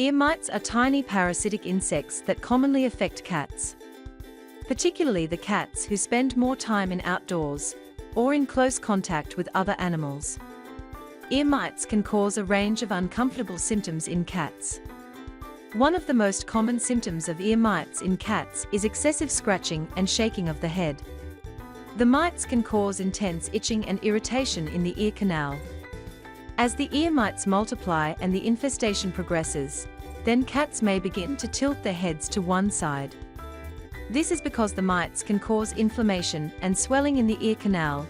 Ear mites are tiny parasitic insects that commonly affect cats, particularly the cats who spend more time in outdoors or in close contact with other animals. Ear mites can cause a range of uncomfortable symptoms in cats. One of the most common symptoms of ear mites in cats is excessive scratching and shaking of the head. The mites can cause intense itching and irritation in the ear canal. As the ear mites multiply and the infestation progresses, then cats may begin to tilt their heads to one side. This is because the mites can cause inflammation and swelling in the ear canal,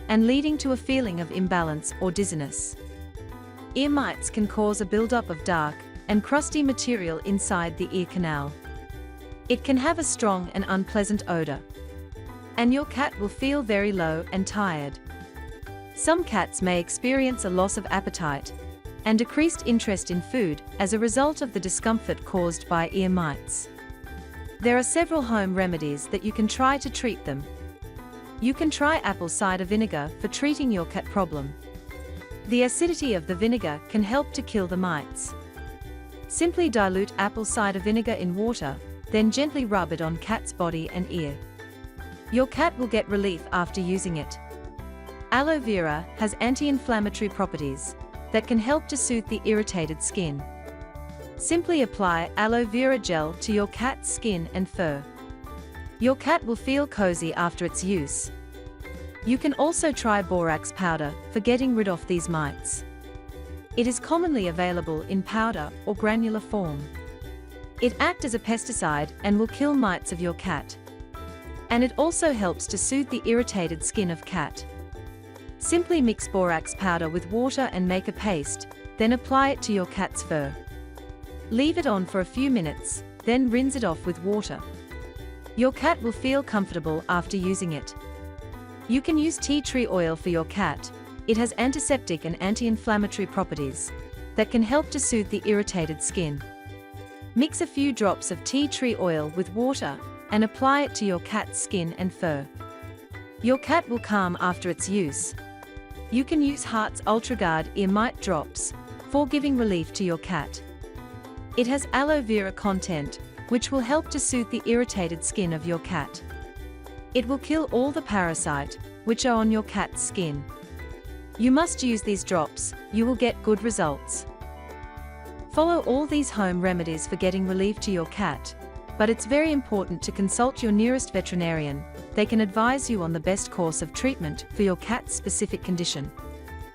and leading to a feeling of imbalance or dizziness. Ear mites can cause a buildup of dark and crusty material inside the ear canal. It can have a strong and unpleasant odor, and your cat will feel very low and tired. Some cats may experience a loss of appetite and decreased interest in food as a result of the discomfort caused by ear mites. There are several home remedies that you can try to treat them. You can try apple cider vinegar for treating your cat problem. The acidity of the vinegar can help to kill the mites. Simply dilute apple cider vinegar in water, then gently rub it on cat's body and ear. Your cat will get relief after using it. Aloe vera has anti-inflammatory properties that can help to soothe the irritated skin. Simply apply aloe vera gel to your cat's skin and fur. Your cat will feel cozy after its use. You can also try borax powder for getting rid of these mites. It is commonly available in powder or granular form. It acts as a pesticide and will kill mites of your cat. And it also helps to soothe the irritated skin of cat. Simply mix borax powder with water and make a paste, then apply it to your cat's fur. Leave it on for a few minutes, then rinse it off with water. Your cat will feel comfortable after using it. You can use tea tree oil for your cat. It has antiseptic and anti-inflammatory properties that can help to soothe the irritated skin. Mix a few drops of tea tree oil with water and apply it to your cat's skin and fur. Your cat will calm after its use. You can use Heart's UltraGuard ear mite drops for giving relief to your cat. It has aloe vera content, which will help to soothe the irritated skin of your cat. It will kill all the parasite, which are on your cat's skin. You must use these drops, you will get good results. Follow all these home remedies for getting relief to your cat, but it's very important to consult your nearest veterinarian. They can advise you on the best course of treatment for your cat's specific condition.